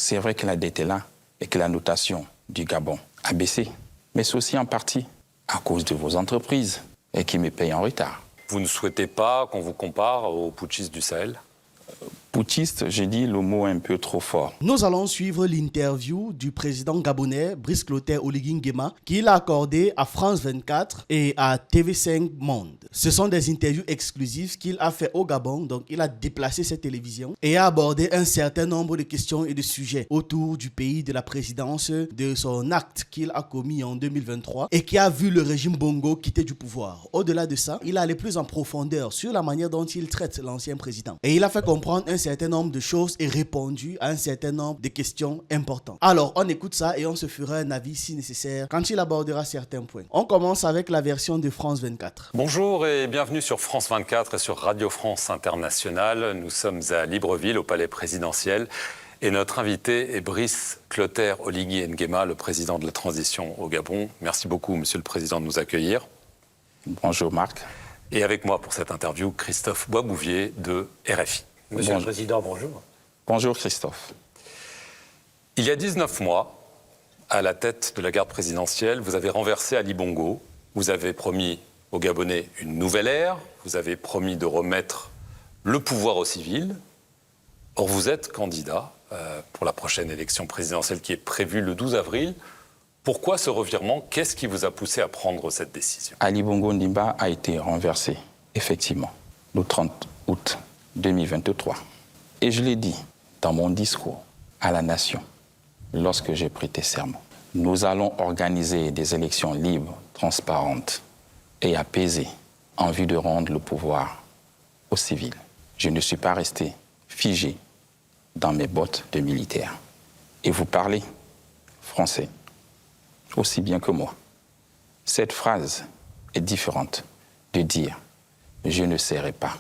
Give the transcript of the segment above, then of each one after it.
C'est vrai que la dette est là et que la notation du Gabon a baissé. Mais c'est aussi en partie à cause de vos entreprises et qui me payent en retard. Vous ne souhaitez pas qu'on vous compare aux putschistes du Sahel ? Putschiste, j'ai dit le mot un peu trop fort. Nous allons suivre l'interview du président gabonais Brice Clotaire Oligui Nguema qu'il a accordé à France 24 et à TV5 Monde. Ce sont des interviews exclusives qu'il a fait au Gabon, donc il a déplacé cette télévision et a abordé un certain nombre de questions et de sujets autour du pays, de la présidence, de son acte qu'il a commis en 2023 et qui a vu le régime Bongo quitter du pouvoir. Au-delà de ça, il a allé plus en profondeur sur la manière dont il traite l'ancien président. Et il a fait comprendre un certain nombre de choses et répondu à un certain nombre de questions importantes. Alors, on écoute ça et on se fera un avis si nécessaire quand il abordera certains points. On commence avec la version de France 24. Bonjour et bienvenue sur France 24 et sur Radio France Internationale. Nous sommes à Libreville, au Palais présidentiel. Et notre invité est Brice Clotaire Oligui Nguema, le président de la transition au Gabon. Merci beaucoup, Monsieur le Président, de nous accueillir. Bonjour Marc. Et avec moi pour cette interview, Christophe Boisbouvier de RFI. Monsieur le Président, bonjour. Bonjour Christophe. Il y a 19 mois, à la tête de la garde présidentielle, vous avez renversé Ali Bongo. Vous avez promis aux Gabonais une nouvelle ère. Vous avez promis de remettre le pouvoir aux civils. Or, vous êtes candidat pour la prochaine élection présidentielle qui est prévue le 12 avril. Pourquoi ce revirement ? Qu'est-ce qui vous a poussé à prendre cette décision ? Ali Bongo Ondimba a été renversé, effectivement, le 30 août 2023. Et je l'ai dit dans mon discours à la nation lorsque j'ai prêté serment. Nous allons organiser des élections libres, transparentes et apaisées en vue de rendre le pouvoir aux civils. Je ne suis pas resté figé dans mes bottes de militaire. Et vous parlez français aussi bien que moi. Cette phrase est différente de dire « je ne serai pas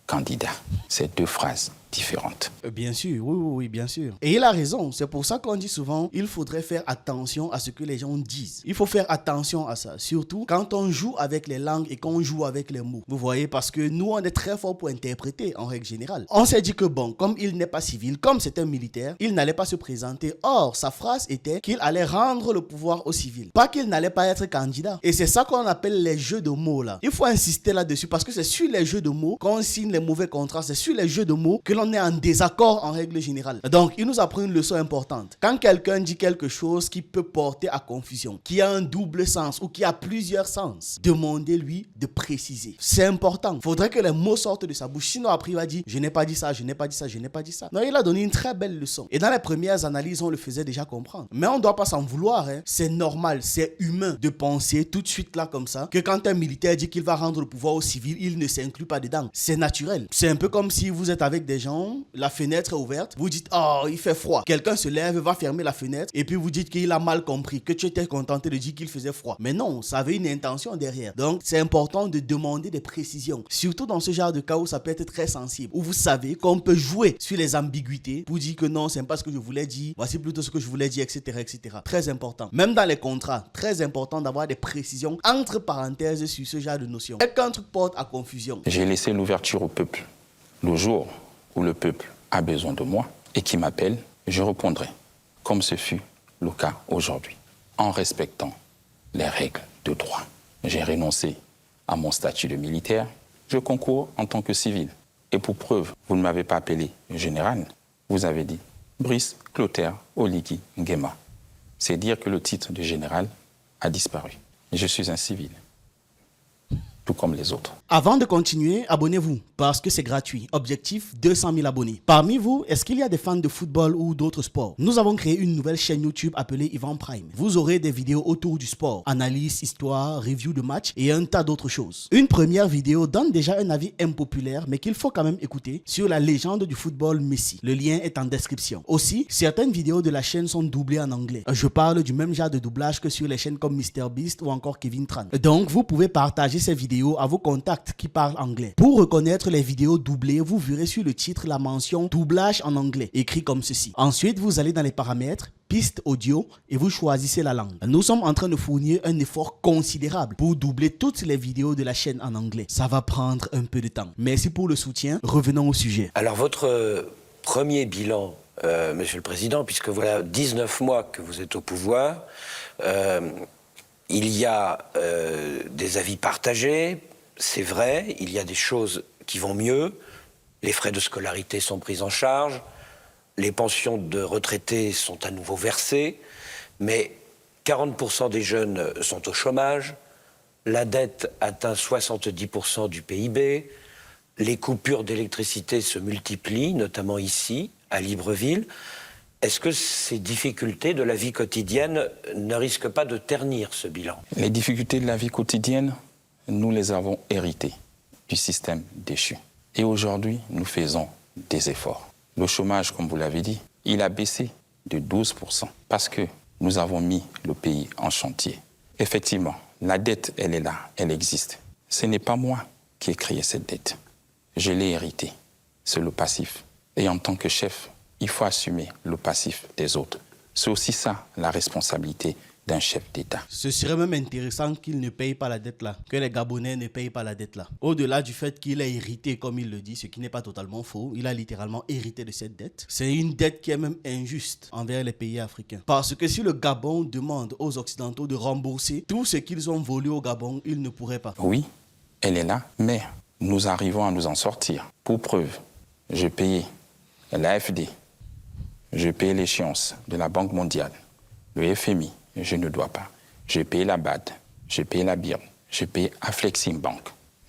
candidat ». C'est deux phrases différentes. Bien sûr, oui, bien sûr. Et il a raison. C'est pour ça qu'on dit souvent il faudrait faire attention à ce que les gens disent. Il faut faire attention à ça. Surtout quand on joue avec les langues et qu'on joue avec les mots. Vous voyez, parce que nous, on est très fort pour interpréter en règle générale. On s'est dit que bon, comme il n'est pas civil, comme c'est un militaire, il n'allait pas se présenter. Or, sa phrase était qu'il allait rendre le pouvoir aux civils. Pas qu'il n'allait pas être candidat. Et c'est ça qu'on appelle les jeux de mots là. Il faut insister là-dessus parce que c'est sur les jeux de mots qu'on signe les mauvais contrats. C'est sur les jeux de mots que l'on est en désaccord en règle générale. Donc, il nous apprend une leçon importante. Quand quelqu'un dit quelque chose qui peut porter à confusion, qui a un double sens ou qui a plusieurs sens, demandez-lui de préciser. C'est important. Il faudrait que les mots sortent de sa bouche. Sinon, après, il va dire « je n'ai pas dit ça, je n'ai pas dit ça, je n'ai pas dit ça ». Non, il a donné une très belle leçon. Et dans les premières analyses, on le faisait déjà comprendre. Mais on ne doit pas s'en vouloir. C'est normal, c'est humain de penser tout de suite là comme ça que quand un militaire dit qu'il va rendre le pouvoir aux civils, il ne s'inclut pas dedans. C'est naturel. C'est un peu comme si vous êtes avec des gens, la fenêtre est ouverte, vous dites « oh, il fait froid ». Quelqu'un se lève, va fermer la fenêtre et puis vous dites qu'il a mal compris, que tu étais contenté de dire qu'il faisait froid. Mais non, ça avait une intention derrière. Donc, c'est important de demander des précisions. Surtout dans ce genre de cas où ça peut être très sensible, où vous savez qu'on peut jouer sur les ambiguïtés pour dire que non, c'est pas ce que je voulais dire, voici plutôt ce que je voulais dire, etc., etc. Très important. Même dans les contrats, très important d'avoir des précisions entre parenthèses sur ce genre de notions. Dès qu'un truc porte à confusion. J'ai laissé l'ouverture au peuple. Le jour où le peuple a besoin de moi et qui m'appelle, je répondrai, comme ce fut le cas aujourd'hui, en respectant les règles de droit. J'ai renoncé à mon statut de militaire, je concours en tant que civil. Et pour preuve, vous ne m'avez pas appelé général, vous avez dit Brice Clotaire Oligui Nguema. C'est dire que le titre de général a disparu. Je suis un civil, tout comme les autres. Avant de continuer, abonnez-vous parce que c'est gratuit. Objectif 200 000 abonnés. Parmi vous, est-ce qu'il y a des fans de football ou d'autres sports? Nous avons créé une nouvelle chaîne YouTube appelée Yvan Prime. Vous aurez des vidéos autour du sport, analyse, histoire, review de matchs et un tas d'autres choses. Une première vidéo donne déjà un avis impopulaire mais qu'il faut quand même écouter sur la légende du football Messi. Le lien est en description. Aussi, certaines vidéos de la chaîne sont doublées en anglais. Je parle du même genre de doublage que sur les chaînes comme MrBeast ou encore Kevin Tran. Donc, vous pouvez partager ces vidéos à vos contacts qui parlent anglais. Pour reconnaître les vidéos doublées, vous verrez sur le titre la mention doublage en anglais, écrit comme ceci. Ensuite, vous allez dans les paramètres, piste audio et vous choisissez la langue. Nous sommes en train de fournir un effort considérable pour doubler toutes les vidéos de la chaîne en anglais. Ça va prendre un peu de temps. Merci pour le soutien. Revenons au sujet. Alors, votre premier bilan Monsieur le Président, puisque voilà 19 mois que vous êtes au pouvoir. Il y a des avis partagés, c'est vrai, il y a des choses qui vont mieux, les frais de scolarité sont pris en charge, les pensions de retraités sont à nouveau versées, mais 40% des jeunes sont au chômage, la dette atteint 70% du PIB, les coupures d'électricité se multiplient, notamment ici, à Libreville. Est-ce que ces difficultés de la vie quotidienne ne risquent pas de ternir ce bilan? Les difficultés de la vie quotidienne, nous les avons héritées du système déchu. Et aujourd'hui, nous faisons des efforts. Le chômage, comme vous l'avez dit, il a baissé de 12% parce que nous avons mis le pays en chantier. Effectivement, la dette, elle est là, elle existe. Ce n'est pas moi qui ai créé cette dette. Je l'ai héritée. C'est le passif. Et en tant que chef, il faut assumer le passif des autres. C'est aussi ça, la responsabilité d'un chef d'État. Ce serait même intéressant qu'il ne paye pas la dette là, que les Gabonais ne payent pas la dette là. Au-delà du fait qu'il a hérité, comme il le dit, ce qui n'est pas totalement faux, il a littéralement hérité de cette dette. C'est une dette qui est même injuste envers les pays africains. Parce que si le Gabon demande aux Occidentaux de rembourser tout ce qu'ils ont volé au Gabon, ils ne pourraient pas. Oui, elle est là, mais nous arrivons à nous en sortir. Pour preuve, j'ai payé l'AFD, j'ai payé l'échéance de la Banque mondiale, le FMI, je ne dois pas. J'ai payé la BAD, j'ai payé la BIRN, j'ai payé Aflexim Bank.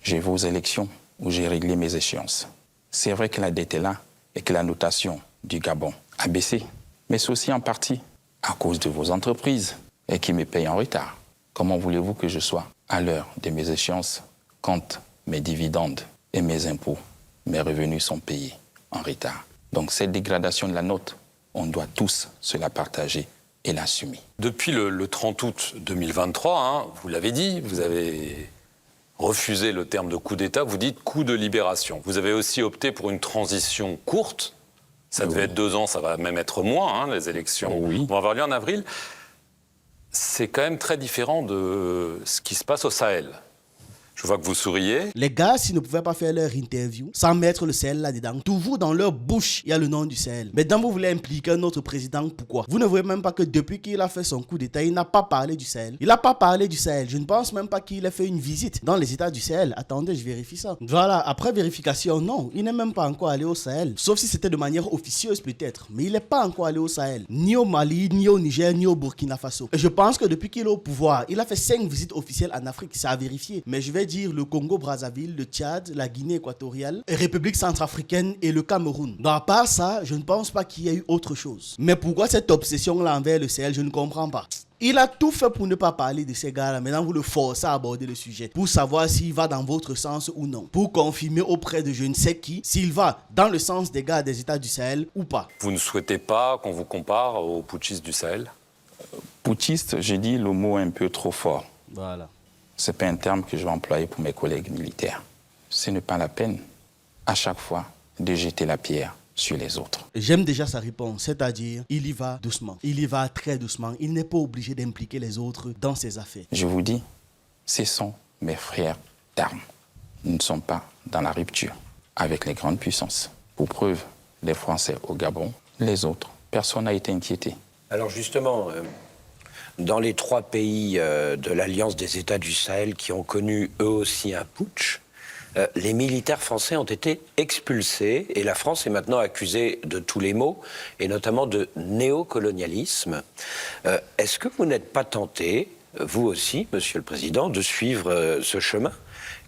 J'ai vais aux élections où j'ai réglé mes échéances. C'est vrai que la dette est là et que la notation du Gabon a baissé, mais c'est aussi en partie à cause de vos entreprises et qui me payent en retard. Comment voulez-vous que je sois à l'heure de mes échéances quand mes dividendes et mes impôts, mes revenus sont payés en retard? Donc cette dégradation de la note, on doit tous se la partager et l'assumer. Depuis le 30 août 2023, vous l'avez dit, vous avez refusé le terme de coup d'État, vous dites coup de libération. Vous avez aussi opté pour une transition courte. Ça devait être 2 ans, ça va même être moins, les élections vont avoir lieu en avril. C'est quand même très différent de ce qui se passe au Sahel. Je vois que vous souriez. Les gars, s'ils ne pouvaient pas faire leur interview sans mettre le Sahel là-dedans, toujours dans leur bouche, il y a le nom du Sahel. Maintenant, vous voulez impliquer un autre président, pourquoi? Vous ne voyez même pas que depuis qu'il a fait son coup d'État, il n'a pas parlé du Sahel. Il n'a pas parlé du Sahel. Je ne pense même pas qu'il ait fait une visite dans les États du Sahel. Attendez, je vérifie ça. Voilà, après vérification, non, il n'est même pas encore allé au Sahel. Sauf si c'était de manière officieuse peut-être. Mais il n'est pas encore allé au Sahel. Ni au Mali, ni au Niger, ni au Burkina Faso. Et je pense que depuis qu'il est au pouvoir, il a fait 5 visites officielles en Afrique. C'est à vérifier. Mais je vais dire le Congo-Brazzaville, le Tchad, la Guinée équatoriale, République centrafricaine et le Cameroun. Donc à part ça, je ne pense pas qu'il y ait eu autre chose. Mais pourquoi cette obsession-là envers le Sahel, je ne comprends pas. Il a tout fait pour ne pas parler de ces gars-là. Maintenant, vous le forcez à aborder le sujet pour savoir s'il va dans votre sens ou non. Pour confirmer auprès de je ne sais qui s'il va dans le sens des gars des États du Sahel ou pas. Vous ne souhaitez pas qu'on vous compare aux putschistes du Sahel? Putschiste, j'ai dit le mot un peu trop fort. Voilà. Ce n'est pas un terme que je vais employer pour mes collègues militaires. Ce n'est pas la peine, à chaque fois, de jeter la pierre sur les autres. J'aime déjà sa réponse, c'est-à-dire, il y va doucement. Il y va très doucement. Il n'est pas obligé d'impliquer les autres dans ses affaires. Je vous dis, ce sont mes frères d'armes. Nous ne sommes pas dans la rupture avec les grandes puissances. Pour preuve, les Français au Gabon, les autres, personne n'a été inquiété. Alors justement, dans les 3 pays de l'Alliance des États du Sahel qui ont connu eux aussi un putsch, les militaires français ont été expulsés et la France est maintenant accusée de tous les maux et notamment de néocolonialisme. Est-ce que vous n'êtes pas tenté, vous aussi, Monsieur le Président, de suivre ce chemin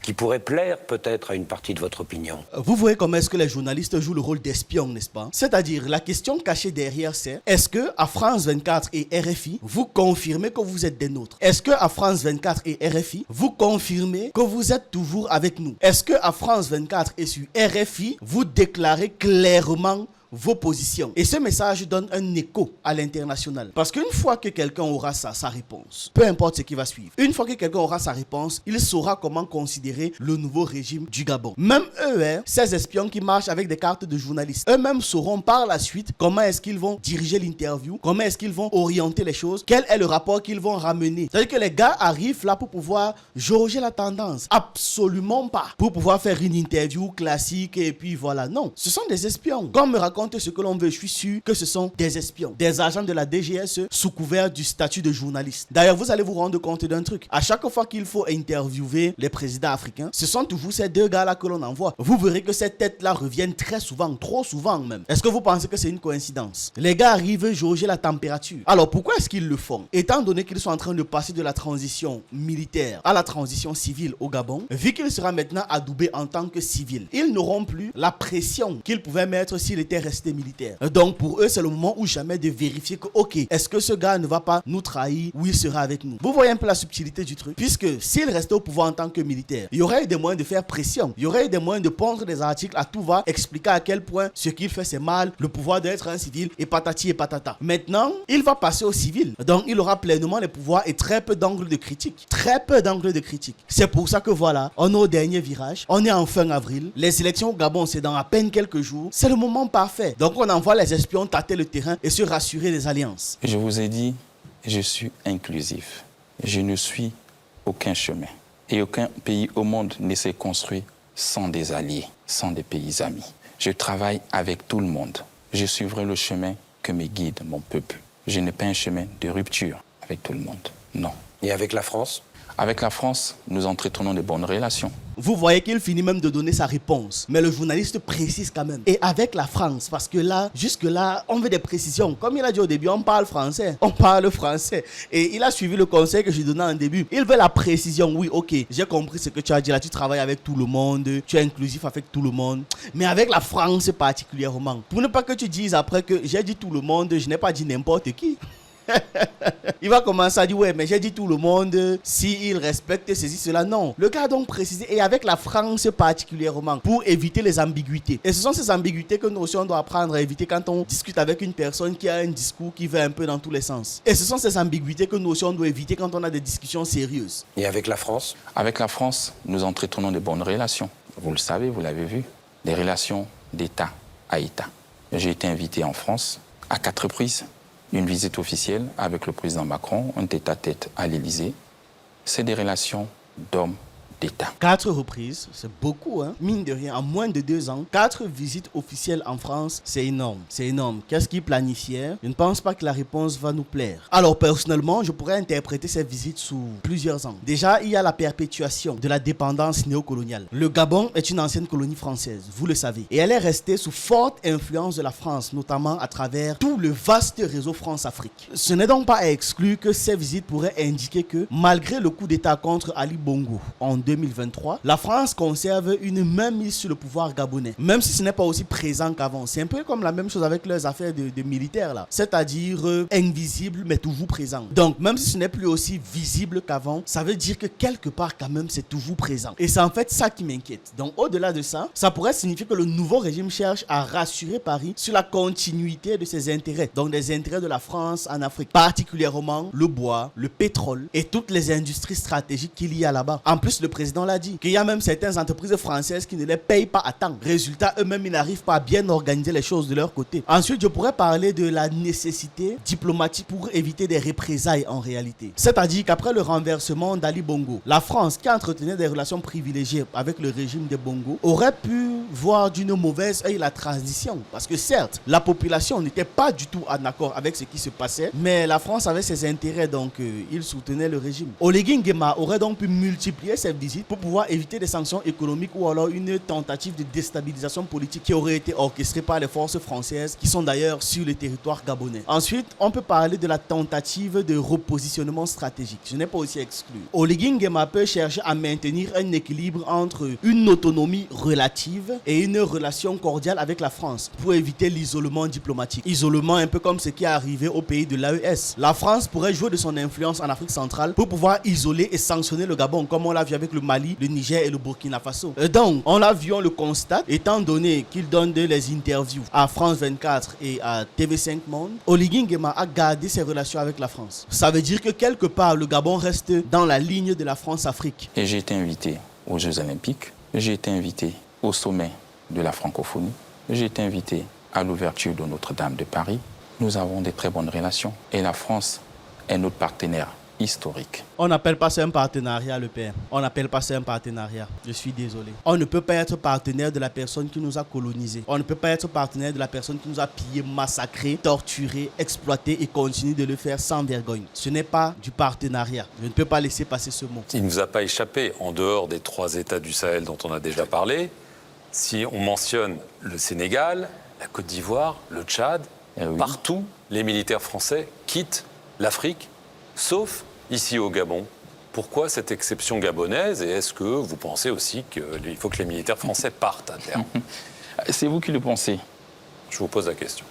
qui pourrait plaire peut-être à une partie de votre opinion? Vous voyez comment est-ce que les journalistes jouent le rôle d'espion, n'est-ce pas? C'est-à-dire, la question cachée derrière, c'est est-ce que à France 24 et RFI, vous confirmez que vous êtes des nôtres? Est-ce que à France 24 et RFI, vous confirmez que vous êtes toujours avec nous? Est-ce que à France 24 et sur RFI, vous déclarez clairement vos positions? Et ce message donne un écho à l'international. Parce qu'une fois que quelqu'un aura sa réponse, peu importe ce qui va suivre, une fois que quelqu'un aura sa réponse, il saura comment considérer le nouveau régime du Gabon. Même eux, ces espions qui marchent avec des cartes de journalistes, eux-mêmes sauront par la suite comment est-ce qu'ils vont diriger l'interview, comment est-ce qu'ils vont orienter les choses, quel est le rapport qu'ils vont ramener. C'est-à-dire que les gars arrivent là pour pouvoir jauger la tendance. Absolument pas. Pour pouvoir faire une interview classique et puis voilà. Non, ce sont des espions. Comme me raconte racontent ce que l'on veut. Je suis sûr que ce sont des espions, des agents de la DGSE sous couvert du statut de journaliste. D'ailleurs, vous allez vous rendre compte d'un truc. À chaque fois qu'il faut interviewer les présidents africains, ce sont toujours ces deux gars-là que l'on envoie. Vous verrez que ces têtes-là reviennent très souvent, trop souvent même. Est-ce que vous pensez que c'est une coïncidence? Les gars arrivent jauger la température. Alors pourquoi est-ce qu'ils le font? Étant donné qu'ils sont en train de passer de la transition militaire à la transition civile au Gabon, vu qu'il sera maintenant adoubé en tant que civil, ils n'auront plus la pression qu'ils pouvaient mettre s'il était resté militaire. Donc pour eux, c'est le moment ou jamais de vérifier que, ok, est-ce que ce gars ne va pas nous trahir ou il sera avec nous? Vous voyez un peu la subtilité du truc? Puisque s'il restait au pouvoir en tant que militaire, il y aurait eu des moyens de faire pression, il y aurait eu des moyens de pondre des articles à tout va, expliquer à quel point ce qu'il fait c'est mal, le pouvoir d'être un civil et patati et patata. Maintenant, il va passer au civil, donc il aura pleinement les pouvoirs et très peu d'angles de critique. Très peu d'angles de critique. C'est pour ça que voilà, on est au dernier virage, on est en fin avril, les élections au Gabon c'est dans à peine quelques jours, c'est le moment parfait. Donc on envoie les espions tâter le terrain et se rassurer des alliances. Je vous ai dit, je suis inclusif. Je ne suis aucun chemin. Et aucun pays au monde ne s'est construit sans des alliés, sans des pays amis. Je travaille avec tout le monde. Je suivrai le chemin que me guide mon peuple. Je n'ai pas un chemin de rupture avec tout le monde. Non. Et avec la France? Avec la France, nous entretenons de bonnes relations. Vous voyez qu'il finit même de donner sa réponse. Mais le journaliste précise quand même. Et avec la France, parce que là, jusque-là, on veut des précisions. Comme il a dit au début, on parle français. On parle français. Et il a suivi le conseil que je lui donnais en début. Il veut la précision. Oui, ok, j'ai compris ce que tu as dit là. Tu travailles avec tout le monde. Tu es inclusif avec tout le monde. Mais avec la France particulièrement. Pour ne pas que tu dises après que j'ai dit tout le monde, je n'ai pas dit n'importe qui. Il va commencer à dire ouais mais j'ai dit tout le monde s'il respecte ceci cela. Non, le gars a donc précisé et avec la France particulièrement pour éviter les ambiguïtés. Et ce sont ces ambiguïtés que nous aussi on doit apprendre à éviter quand on discute avec une personne qui a un discours qui va un peu dans tous les sens. Et ce sont ces ambiguïtés que nous aussi on doit éviter quand on a des discussions sérieuses. Et avec la France? Avec la France, nous entretenons de bonnes relations. Vous le savez, vous l'avez vu, des relations d'État à État. J'ai été invité en France à 4 reprises. Une visite officielle avec le président Macron, un tête-à-tête à l'Élysée. C'est des relations d'hommes d'État. 4 reprises, c'est beaucoup, hein? Mine de rien, en moins de 2 ans, 4 visites officielles en France, c'est énorme. C'est énorme. Qu'est-ce qu'il planifiait? Je ne pense pas que la réponse va nous plaire. Alors, personnellement, je pourrais interpréter ces visites sous plusieurs angles. Déjà, il y a la perpétuation de la dépendance néocoloniale. Le Gabon est une ancienne colonie française, vous le savez. Et elle est restée sous forte influence de la France, notamment à travers tout le vaste réseau France-Afrique. Ce n'est donc pas à exclure que ces visites pourraient indiquer que, malgré le coup d'État contre Ali Bongo en 2023, la France conserve une main mise sur le pouvoir gabonais, même si ce n'est pas aussi présent qu'avant. C'est un peu comme la même chose avec leurs affaires de militaires là, c'est-à-dire invisible mais toujours présent. Donc même si ce n'est plus aussi visible qu'avant, ça veut dire que quelque part quand même c'est toujours présent. Et c'est en fait ça qui m'inquiète. Donc au-delà de ça, ça pourrait signifier que le nouveau régime cherche à rassurer Paris sur la continuité de ses intérêts, donc des intérêts de la France en Afrique, particulièrement le bois, le pétrole et toutes les industries stratégiques qu'il y a là-bas. En plus, le président l'a dit, qu'il y a même certaines entreprises françaises qui ne les payent pas à temps. Résultat, eux-mêmes, ils n'arrivent pas à bien organiser les choses de leur côté. Ensuite, je pourrais parler de la nécessité diplomatique pour éviter des représailles en réalité. C'est-à-dire qu'après le renversement d'Ali Bongo, la France, qui entretenait des relations privilégiées avec le régime des Bongo, aurait pu voir d'une mauvaise œil la transition. Parce que certes, la population n'était pas du tout en accord avec ce qui se passait, mais la France avait ses intérêts, donc il soutenait le régime. Oligui Nguema aurait donc pu multiplier ses visites pour pouvoir éviter des sanctions économiques ou alors une tentative de déstabilisation politique qui aurait été orchestrée par les forces françaises qui sont d'ailleurs sur le territoire gabonais. Ensuite, on peut parler de la tentative de repositionnement stratégique. Je n'ai pas aussi exclu. Oligui Nguema peut chercher à maintenir un équilibre entre une autonomie relative et une relation cordiale avec la France pour éviter l'isolement diplomatique. Isolement un peu comme ce qui est arrivé au pays de l'AES. La France pourrait jouer de son influence en Afrique centrale pour pouvoir isoler et sanctionner le Gabon comme on l'a vu avec le Mali, le Niger et le Burkina Faso. Donc, on l'a vu, on le constate, étant donné qu'il donne les interviews à France 24 et à TV5 Monde, Oligui Nguema a gardé ses relations avec la France. Ça veut dire que quelque part, le Gabon reste dans la ligne de la France-Afrique. Et j'ai été invité aux Jeux Olympiques, j'ai été invité au sommet de la francophonie, j'ai été invité à l'ouverture de Notre-Dame de Paris. Nous avons des très bonnes relations et la France est notre partenaire historique. On n'appelle pas ça un partenariat, le père. On n'appelle pas ça un partenariat. Je suis désolé. On ne peut pas être partenaire de la personne qui nous a colonisés. On ne peut pas être partenaire de la personne qui nous a pillés, massacrés, torturés, exploités et continue de le faire sans vergogne. Ce n'est pas du partenariat. Je ne peux pas laisser passer ce mot. Il ne nous a pas échappé, en dehors des 3 États du Sahel dont on a déjà parlé, si on mentionne le Sénégal, la Côte d'Ivoire, le Tchad, oui. Partout, les militaires français quittent l'Afrique, sauf ici au Gabon. Pourquoi cette exception gabonaise? Et est-ce que vous pensez aussi qu'il faut que les militaires français partent à terme? C'est vous qui le pensez. Je vous pose la question.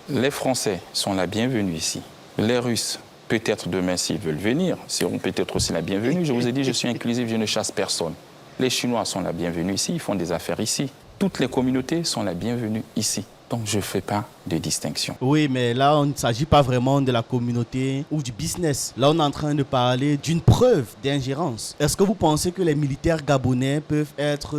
Les Français sont la bienvenue ici. Les Russes, peut-être demain, s'ils veulent venir, seront peut-être aussi la bienvenue. Je vous ai dit, je suis inclusif, je ne chasse personne. Les Chinois sont la bienvenue ici, ils font des affaires ici. Toutes les communautés sont la bienvenue ici. Donc, je ne fais pas de distinction. Oui, mais là, on ne s'agit pas vraiment de la communauté ou du business. Là, on est en train de parler d'une preuve d'ingérence. Est-ce que vous pensez que les militaires gabonais peuvent être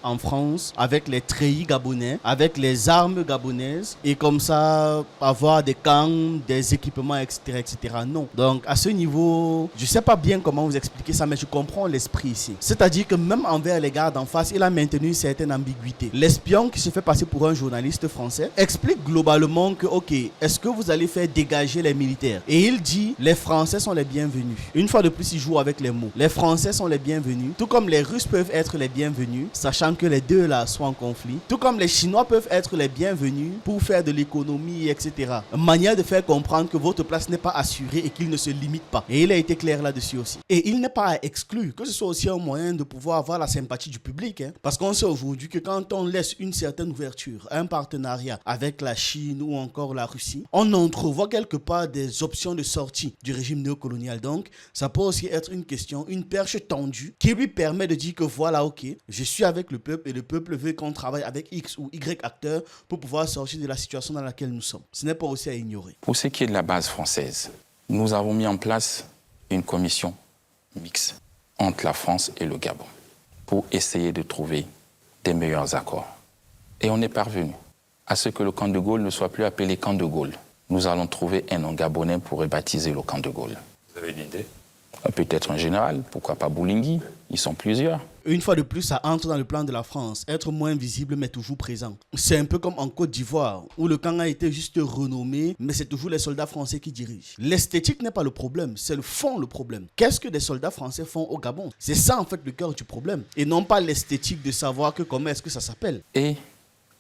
en France avec les treillis gabonais, avec les armes gabonaises et comme ça avoir des camps, des équipements, etc., etc. Non. Donc, à ce niveau, je ne sais pas bien comment vous expliquer ça, mais je comprends l'esprit ici. C'est-à-dire que même envers les gardes en face, il a maintenu une certaine ambiguïté. L'espion qui se fait passer pour un journaliste français explique globalement que, ok, est-ce que vous allez faire dégager les militaires? Et il dit, les Français sont les bienvenus. Une fois de plus, il joue avec les mots. Les Français sont les bienvenus, tout comme les Russes peuvent être les bienvenus, sachant que les deux là sont en conflit. Tout comme les Chinois peuvent être les bienvenus pour faire de l'économie, etc. Une manière de faire comprendre que votre place n'est pas assurée et qu'il ne se limite pas. Et il a été clair là-dessus aussi. Et il n'est pas à exclure que ce soit aussi un moyen de pouvoir avoir la sympathie du public. Parce qu'on sait aujourd'hui que quand on laisse une certaine ouverture, un partenariat avec la Chine ou encore la Russie, on entrevoit quelque part des options de sortie du régime néocolonial. Donc, ça peut aussi être une question, une perche tendue qui lui permet de dire que voilà, ok, je suis avec le peuple et le peuple veut qu'on travaille avec X ou Y acteurs pour pouvoir sortir de la situation dans laquelle nous sommes. Ce n'est pas aussi à ignorer. Pour ce qui est de la base française, nous avons mis en place une commission mixte entre la France et le Gabon pour essayer de trouver des meilleurs accords. Et on est parvenu à ce que le camp de Gaulle ne soit plus appelé camp de Gaulle. Nous allons trouver un nom gabonais pour rebaptiser le camp de Gaulle. Vous avez une idée? Peut-être un général, pourquoi pas Boulingui, ils sont plusieurs. Une fois de plus, ça entre dans le plan de la France. Être moins visible, mais toujours présent. C'est un peu comme en Côte d'Ivoire, où le camp a été juste renommé, mais c'est toujours les soldats français qui dirigent. L'esthétique n'est pas le problème, c'est le fond le problème. Qu'est-ce que des soldats français font au Gabon? C'est ça en fait le cœur du problème. Et non pas l'esthétique de savoir que comment est-ce que ça s'appelle. Et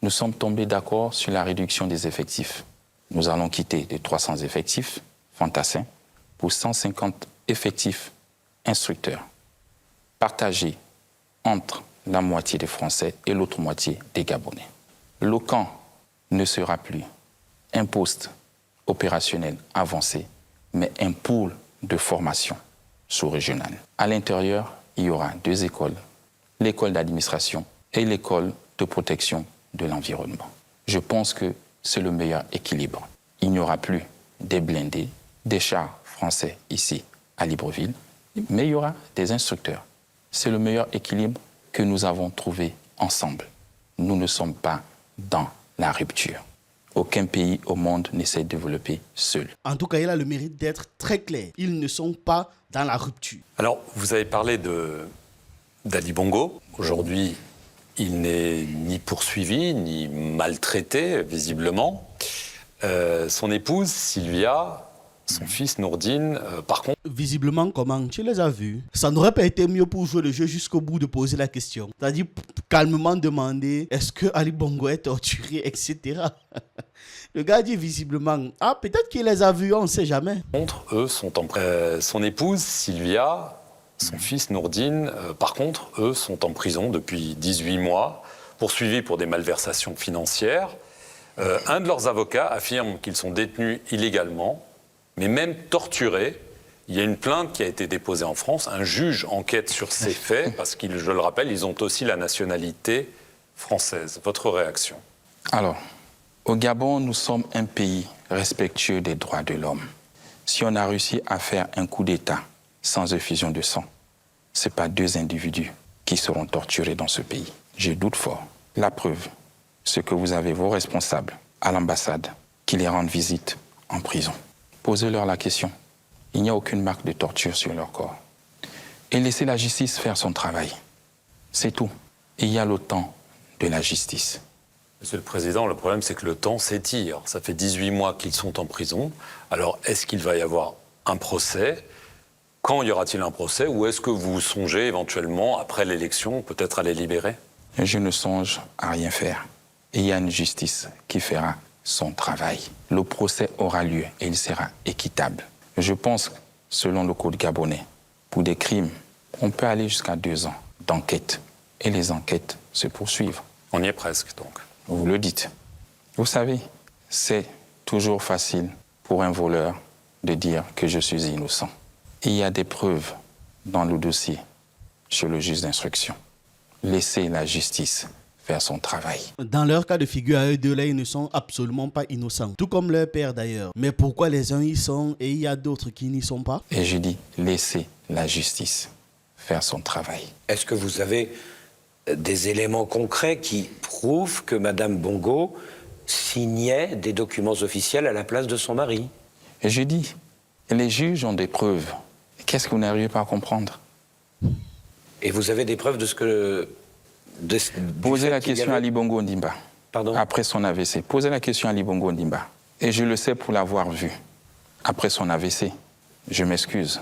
nous sommes tombés d'accord sur la réduction des effectifs. Nous allons quitter les 300 effectifs fantassins pour 150 effectifs instructeurs, partagés entre la moitié des Français et l'autre moitié des Gabonais. Le camp ne sera plus un poste opérationnel avancé, mais un pôle de formation sous-régionale. À l'intérieur, il y aura 2 écoles, l'école d'administration et l'école de protection de l'environnement. Je pense que c'est le meilleur équilibre. Il n'y aura plus des blindés, des chars français ici à Libreville, mais il y aura des instructeurs. C'est le meilleur équilibre que nous avons trouvé ensemble. Nous ne sommes pas dans la rupture. Aucun pays au monde ne s'est développé seul. En tout cas, il a le mérite d'être très clair. Ils ne sont pas dans la rupture. Alors, vous avez parlé d'Ali Bongo. Aujourd'hui, il n'est ni poursuivi, ni maltraité, visiblement. Son épouse, Sylvia, son fils, Nourdine, par contre... Visiblement, comment? Tu les as vus? Ça n'aurait pas été mieux pour jouer le jeu jusqu'au bout de poser la question. C'est-à-dire, calmement demander, est-ce que Ali Bongo est torturé, etc. Le gars dit visiblement, ah, peut-être qu'il les a vus, on ne sait jamais. Contre, eux sont en son épouse, Sylvia, son fils, Nourdine, par contre, eux sont en prison depuis 18 mois, poursuivis pour des malversations financières. Un de leurs avocats affirme qu'ils sont détenus illégalement, mais même torturés. Il y a une plainte qui a été déposée en France. Un juge enquête sur ces faits, parce qu'ils, je le rappelle, ils ont aussi la nationalité française. Votre réaction? Alors, au Gabon, nous sommes un pays respectueux des droits de l'homme. Si on a réussi à faire un coup d'État sans effusion de sang, ce n'est pas 2 individus qui seront torturés dans ce pays. Je doute fort. La preuve, c'est que vous avez vos responsables à l'ambassade qui les rendent visite en prison. Posez-leur la question. Il n'y a aucune marque de torture sur leur corps. Et laisser la justice faire son travail. C'est tout. Il y a le temps de la justice. Monsieur le Président, le problème, c'est que le temps s'étire. Ça fait 18 mois qu'ils sont en prison. Alors, est-ce qu'il va y avoir un procès ? Quand y aura-t-il un procès? Ou est-ce que vous songez éventuellement, après l'élection, peut-être à les libérer? Je ne songe à rien faire. Il y a une justice qui fera son travail. Le procès aura lieu et il sera équitable. Je pense, selon le code gabonais, pour des crimes, on peut aller jusqu'à 2 ans d'enquête. Et les enquêtes se poursuivent. On y est presque, donc. Vous le dites. Vous savez, c'est toujours facile pour un voleur de dire que je suis innocent. Il y a des preuves dans le dossier chez le juge d'instruction. Laissez la justice faire son travail. Dans leur cas de figure, à eux deux là, ils ne sont absolument pas innocents. Tout comme leur père d'ailleurs. Mais pourquoi les uns y sont et il y a d'autres qui n'y sont pas? Et je dis, laissez la justice faire son travail. Est-ce que vous avez des éléments concrets qui prouvent que Mme Bongo signait des documents officiels à la place de son mari? Et je dis, les juges ont des preuves. Qu'est-ce que vous n'arrivez pas à comprendre? Et vous avez des preuves de ce que... Posez la question à Ali Bongo Ondimba. Pardon? Après son AVC. Posez la question à Ali Bongo Ondimba. Et je le sais pour l'avoir vu. Après son AVC, je m'excuse.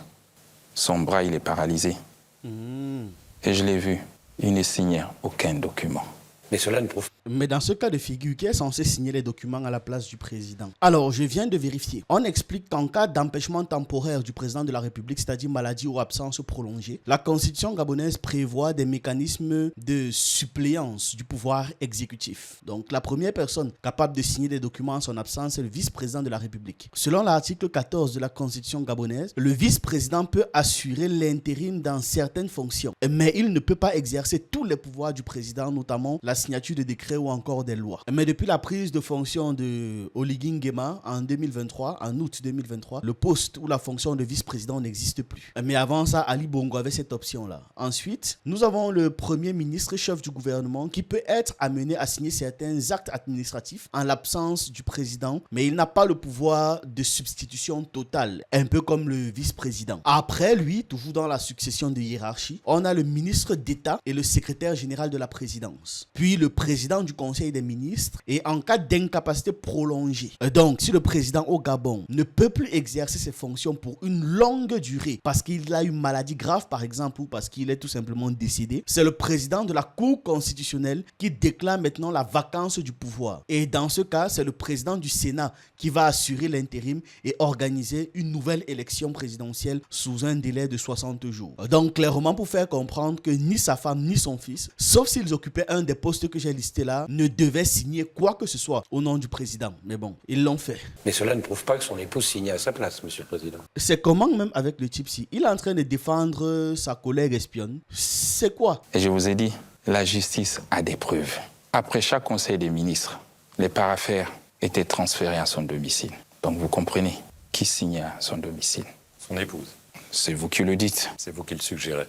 Son bras, il est paralysé. Et je l'ai vu. Il ne signait aucun document. Mais cela ne prouve pas. Mais dans ce cas de figure, qui est censé signer les documents à la place du président? Alors, je viens de vérifier. On explique qu'en cas d'empêchement temporaire du président de la République, c'est-à-dire maladie ou absence prolongée, la Constitution gabonaise prévoit des mécanismes de suppléance du pouvoir exécutif. Donc, la première personne capable de signer des documents en son absence est le vice-président de la République. Selon l'article 14 de la Constitution gabonaise, le vice-président peut assurer l'intérim dans certaines fonctions, mais il ne peut pas exercer tous les pouvoirs du président, notamment la signature de décrets ou encore des lois. Mais depuis la prise de fonction de Oligui Nguema en 2023, en août 2023, le poste ou la fonction de vice-président n'existe plus. Mais avant ça, Ali Bongo avait cette option-là. Ensuite, nous avons le premier ministre, chef du gouvernement, qui peut être amené à signer certains actes administratifs en l'absence du président, mais il n'a pas le pouvoir de substitution totale, un peu comme le vice-président. Après lui, toujours dans la succession de hiérarchie, on a le ministre d'État et le secrétaire général de la présidence. Puis le président du Conseil des ministres et en cas d'incapacité prolongée. Donc, si le président au Gabon ne peut plus exercer ses fonctions pour une longue durée parce qu'il a une maladie grave, par exemple, ou parce qu'il est tout simplement décédé, c'est le président de la Cour constitutionnelle qui déclare maintenant la vacance du pouvoir. Et dans ce cas, c'est le président du Sénat qui va assurer l'intérim et organiser une nouvelle élection présidentielle sous un délai de 60 jours. Donc, clairement, pour faire comprendre que ni sa femme ni son fils, sauf s'ils occupaient un des postes que j'ai listé là, ne devait signer quoi que ce soit au nom du président. Mais bon, ils l'ont fait. Mais cela ne prouve pas que son épouse signait à sa place, Monsieur le Président. C'est comment même avec le type ci? Il est en train de défendre sa collègue espionne. C'est quoi? Et je vous ai dit, la justice a des preuves. Après chaque conseil des ministres, les paraffaires étaient transférés à son domicile. Donc vous comprenez, qui signait à son domicile? Son épouse. C'est vous qui le dites. C'est vous qui le suggérez.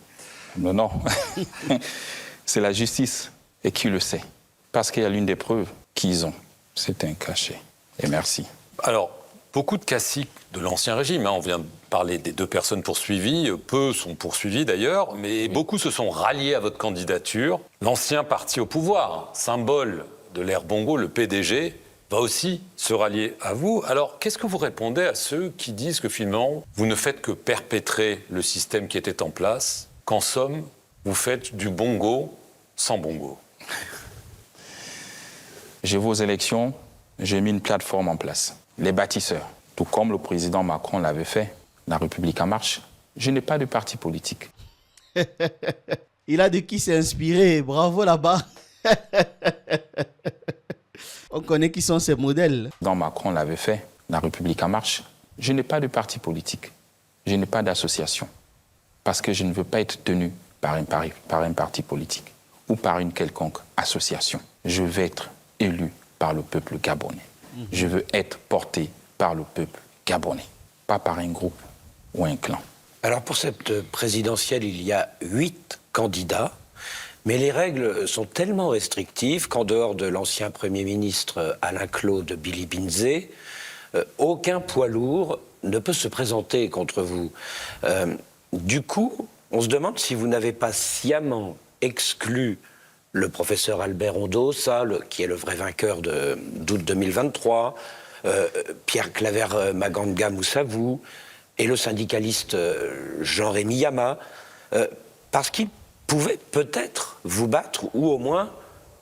Non, non. C'est la justice et qui le sait. Parce qu'il y a l'une des preuves qu'ils ont. C'est un cachet. Et merci. Alors, beaucoup de caciques de l'Ancien Régime, on vient de parler des 2 personnes poursuivies, peu sont poursuivis d'ailleurs, mais beaucoup se sont ralliés à votre candidature. L'ancien parti au pouvoir, symbole de l'ère Bongo, le PDG, va aussi se rallier à vous. Alors, qu'est-ce que vous répondez à ceux qui disent que finalement, vous ne faites que perpétrer le système qui était en place, qu'en somme, vous faites du Bongo sans Bongo? J'ai vos élections, j'ai mis une plateforme en place. Les bâtisseurs, tout comme le président Macron l'avait fait, la République en marche. Je n'ai pas de parti politique. Il a de qui s'est inspiré. Bravo là-bas. On connaît qui sont ces modèles. Dans Macron l'avait fait, la République en marche. Je n'ai pas de parti politique. Je n'ai pas d'association. Parce que je ne veux pas être tenu par un parti politique ou par une quelconque association. Je veux être élu par le peuple gabonais. Je veux être porté par le peuple gabonais, pas par un groupe ou un clan. Alors pour cette présidentielle, il y a 8 candidats, mais les règles sont tellement restrictives qu'en dehors de l'ancien Premier ministre Alain Claude Billy Binzé, aucun poids lourd ne peut se présenter contre vous. Du coup, on se demande si vous n'avez pas sciemment exclu le professeur Albert Ondos, qui est le vrai vainqueur d'août 2023, Pierre Claver Maganga Moussavou et le syndicaliste Jean-Rémy Yama, parce qu'ils pouvaient peut-être vous battre ou au moins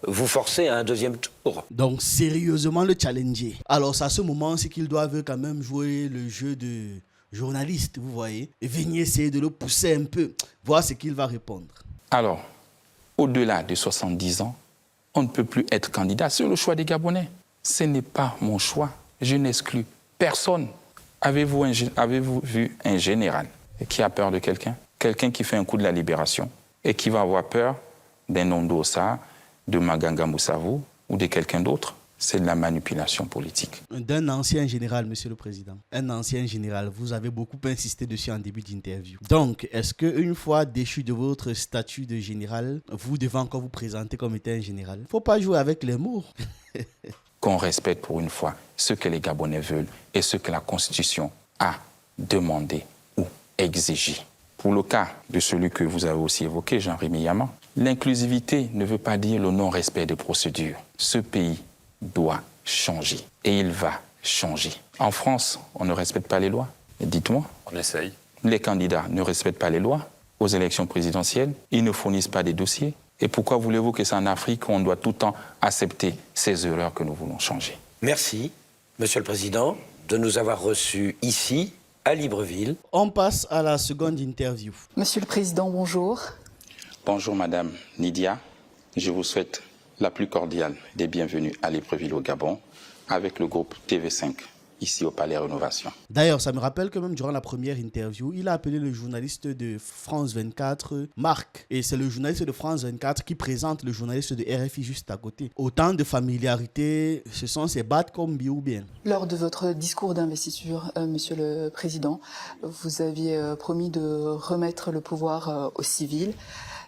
vous forcer à un deuxième tour. Donc, sérieusement le challenger. Alors, c'est à ce moment, c'est qu'ils doivent quand même jouer le jeu de journaliste, vous voyez. Et venir essayer de le pousser un peu, voir ce qu'il va répondre. Alors, au-delà de 70 ans, on ne peut plus être candidat. C'est le choix des Gabonais. Ce n'est pas mon choix. Je n'exclus personne. Avez-vous vu un général qui a peur de quelqu'un? Quelqu'un qui fait un coup de la libération et qui va avoir peur d'un Ondosa, de Maganga Moussavou ou de quelqu'un d'autre? C'est de la manipulation politique. D'un ancien général, Monsieur le Président. Un ancien général, vous avez beaucoup insisté dessus en début d'interview. Donc, est-ce qu'une fois déchu de votre statut de général, vous devez encore vous présenter comme étant un général? Il ne faut pas jouer avec les mots. Qu'on respecte pour une fois ce que les Gabonais veulent et ce que la Constitution a demandé ou exigé. Pour le cas de celui que vous avez aussi évoqué, Jean-Rémy Yama, l'inclusivité ne veut pas dire le non-respect des procédures. Ce pays doit changer et il va changer. En France, on ne respecte pas les lois. Dites-moi. On essaye. Les candidats ne respectent pas les lois aux élections présidentielles. Ils ne fournissent pas des dossiers. Et pourquoi voulez-vous que c'est en Afrique qu'on doit tout le temps accepter ces erreurs que nous voulons changer? Merci, Monsieur le Président, de nous avoir reçus ici, à Libreville. On passe à la seconde interview. Monsieur le Président, bonjour. Bonjour Madame Nidia. Je vous souhaite la plus cordiale des bienvenues à Libreville au Gabon avec le groupe TV5 ici au Palais Rénovation. D'ailleurs, ça me rappelle que même durant la première interview, il a appelé le journaliste de France 24, Marc. Et c'est le journaliste de France 24 qui présente le journaliste de RFI juste à côté. Autant de familiarité, ce sont ces battes comme bien ou bien. Lors de votre discours d'investiture, Monsieur le Président, vous aviez promis de remettre le pouvoir aux civils.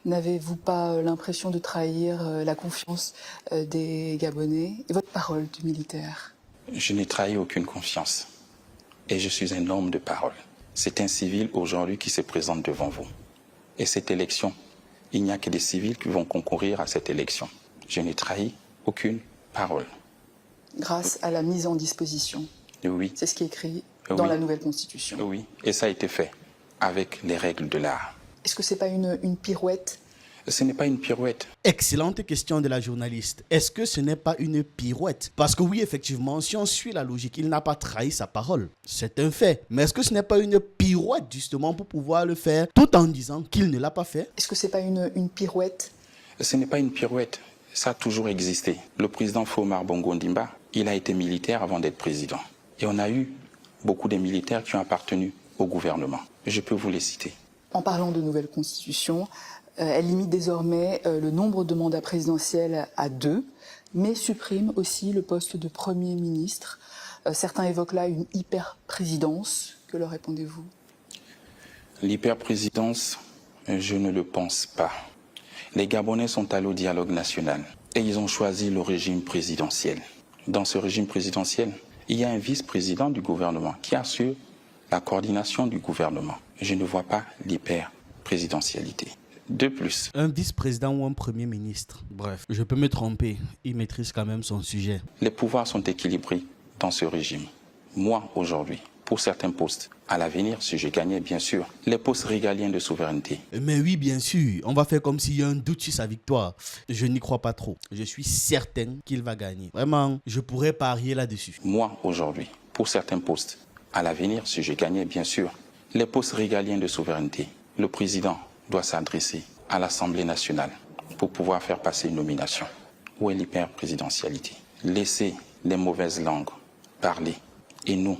N'avez-vous pas l'impression de trahir la confiance des Gabonais et votre parole du militaire? Je n'ai trahi aucune confiance et je suis un homme de parole. C'est un civil aujourd'hui qui se présente devant vous. Et cette élection, il n'y a que des civils qui vont concourir à cette élection. Je n'ai trahi aucune parole. Grâce à la mise en disposition. Oui. C'est ce qui est écrit dans la nouvelle Constitution. Oui, et ça a été fait avec les règles de l'art. Est-ce que ce n'est pas une pirouette? Ce n'est pas une pirouette. Excellente question de la journaliste. Est-ce que ce n'est pas une pirouette? Parce que oui, effectivement, si on suit la logique, il n'a pas trahi sa parole. C'est un fait. Mais est-ce que ce n'est pas une pirouette, justement, pour pouvoir le faire tout en disant qu'il ne l'a pas fait? Est-ce que ce n'est pas une pirouette? Ce n'est pas une pirouette. Ça a toujours existé. Le président Fomar Bongo Ndimba, il a été militaire avant d'être président. Et on a eu beaucoup de militaires qui ont appartenu au gouvernement. Je peux vous les citer. En parlant de nouvelle constitution, elle limite désormais le nombre de mandats présidentiels à 2, mais supprime aussi le poste de Premier ministre. Certains évoquent là une hyper-présidence. Que leur répondez-vous? L'hyper-présidence, je ne le pense pas. Les Gabonais sont allés au dialogue national et ils ont choisi le régime présidentiel. Dans ce régime présidentiel, il y a un vice-président du gouvernement qui assure la coordination du gouvernement. Je ne vois pas l'hyper-présidentialité. De plus. Un vice-président ou un premier ministre. Bref, je peux me tromper. Il maîtrise quand même son sujet. Les pouvoirs sont équilibrés dans ce régime. Moi, aujourd'hui, pour certains postes, à l'avenir, si je gagnais, bien sûr, les postes régaliens de souveraineté. Mais oui, bien sûr. On va faire comme s'il y a un doute sur sa victoire. Je n'y crois pas trop. Je suis certain qu'il va gagner. Vraiment, je pourrais parier là-dessus. Moi, aujourd'hui, pour certains postes, à l'avenir, si je gagnais, bien sûr, les postes régaliens de souveraineté, le président doit s'adresser à l'Assemblée nationale pour pouvoir faire passer une nomination. Où est l'hyper-présidentialité? Laissez les mauvaises langues parler et nous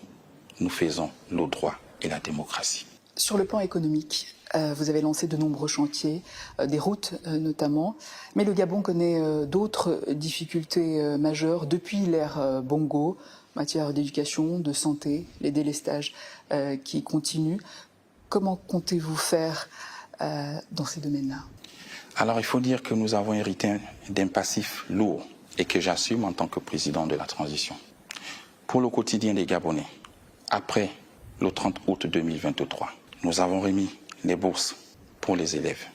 faisons le droit et la démocratie. Sur le plan économique, vous avez lancé de nombreux chantiers, des routes notamment, mais le Gabon connaît d'autres difficultés majeures depuis l'ère Bongo, en matière d'éducation, de santé, les délestages qui continuent. Comment comptez-vous faire dans ces domaines-là? Alors il faut dire que nous avons hérité d'un passif lourd et que j'assume en tant que président de la transition. Pour le quotidien des Gabonais, après le 30 août 2023. Nous avons remis les bourses pour les élèves.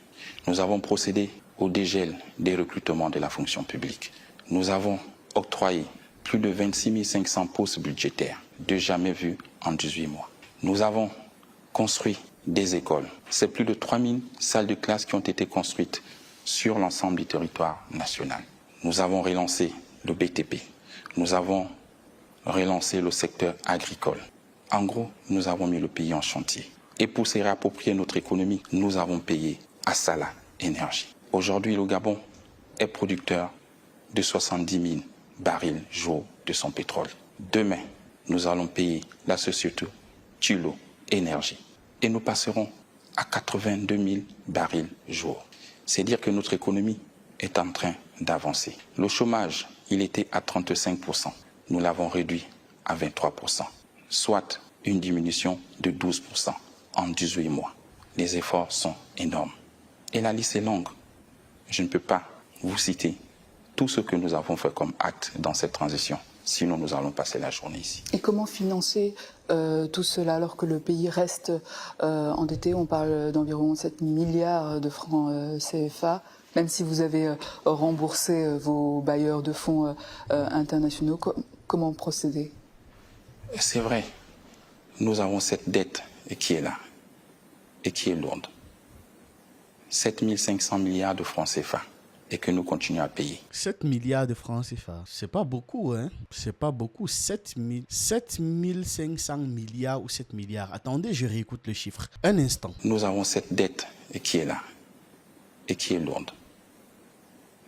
Nous avons procédé au dégel des recrutements de la fonction publique. Nous avons octroyé plus de 26 500 postes budgétaires, de jamais vus en 18 mois. Nous avons construit des écoles. C'est plus de 3000 salles de classe qui ont été construites sur l'ensemble du territoire national. Nous avons relancé le BTP. Nous avons relancé le secteur agricole. En gros, nous avons mis le pays en chantier. Et pour se réapproprier notre économie, nous avons payé Assala Énergie. Aujourd'hui, le Gabon est producteur de 70 000 barils jour de son pétrole. Demain, nous allons payer la société Tullow Énergie. Et nous passerons à 82 000 barils jour. C'est dire que notre économie est en train d'avancer. Le chômage, il était à 35%. Nous l'avons réduit à 23%, soit une diminution de 12% en 18 mois. Les efforts sont énormes. Et la liste est longue. Je ne peux pas vous citer tout ce que nous avons fait comme acte dans cette transition. Sinon, nous allons passer la journée ici. Et comment financer tout cela alors que le pays reste endetté? On parle d'environ 7 milliards de francs CFA. Même si vous avez remboursé vos bailleurs de fonds internationaux, comment procéder? C'est vrai, nous avons cette dette qui est là et qui est lourde. 7 500 milliards de francs CFA et que nous continuons à payer. 7 milliards de francs CFA, c'est pas beaucoup, hein? C'est pas beaucoup. 7 500 milliards ou 7 milliards. Attendez, je réécoute le chiffre. Un instant. Nous avons cette dette qui est là et qui est lourde.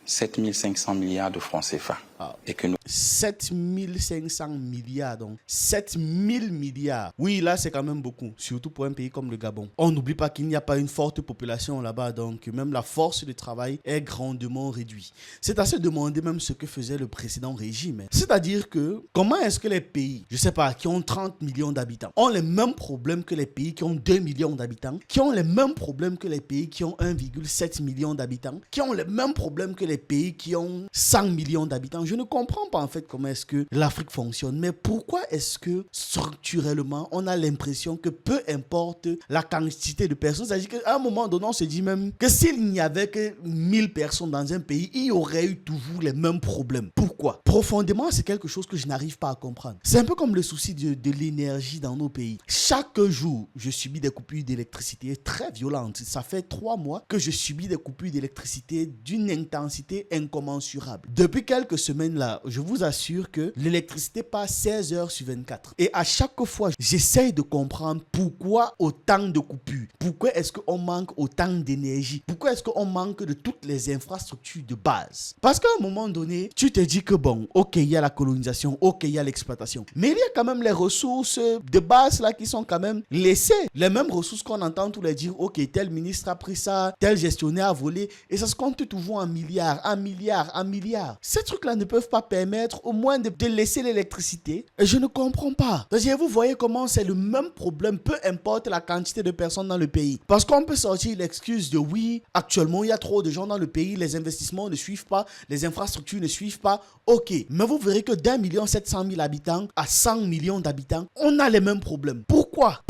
7 500 milliards de francs CFA. Et que nous... 7 500 milliards, donc 7 000 milliards. Oui, là, c'est quand même beaucoup, surtout pour un pays comme le Gabon. On n'oublie pas qu'il n'y a pas une forte population là-bas, donc même la force de travail est grandement réduite. C'est à se demander même ce que faisait le précédent régime. C'est-à-dire que, comment est-ce que les pays, je sais pas, qui ont 30 millions d'habitants, ont les mêmes problèmes que les pays qui ont 2 millions d'habitants, qui ont les mêmes problèmes que les pays qui ont 1,7 million d'habitants, qui ont les mêmes problèmes que les pays qui ont 100 millions d'habitants. Je ne comprends pas en fait comment est-ce que l'Afrique fonctionne, mais pourquoi est-ce que structurellement on a l'impression que peu importe la quantité de personnes, c'est-à-dire qu'à un moment donné on se dit même que s'il n'y avait que 1000 personnes dans un pays, il y aurait eu toujours les mêmes problèmes. Pourquoi? Profondément, c'est quelque chose que je n'arrive pas à comprendre. C'est un peu comme le souci de l'énergie dans nos pays. Chaque jour, je subis des coupures d'électricité très violentes. Ça fait 3 mois que je subis des coupures d'électricité d'une intensité incommensurable. Depuis quelques semaines là, je vous assure que l'électricité passe 16 heures sur 24. Et à chaque fois, j'essaye de comprendre pourquoi autant de coupures. Pourquoi est-ce qu'on manque autant d'énergie? Pourquoi est-ce qu'on manque de toutes les infrastructures de base? Parce qu'à un moment donné, tu te dis que bon, ok, il y a la colonisation, ok, il y a l'exploitation. Mais il y a quand même les ressources de base là qui sont quand même laissées. Les mêmes ressources qu'on entend tous les dire, ok, tel ministre a pris ça, tel gestionnaire a volé. Et ça se compte toujours en milliards, en milliards, en milliards. Ces trucs-là ne peuvent pas permettre au moins de laisser l'électricité. Et je ne comprends pas. C'est-à-dire, vous voyez comment c'est le même problème, peu importe la quantité de personnes dans le pays. Parce qu'on peut sortir l'excuse de oui, actuellement il y a trop de gens dans le pays, les investissements ne suivent pas, les infrastructures ne suivent pas. Ok, mais vous verrez que d'1 700 000 habitants à 100 millions d'habitants, on a les mêmes problèmes. Pourquoi?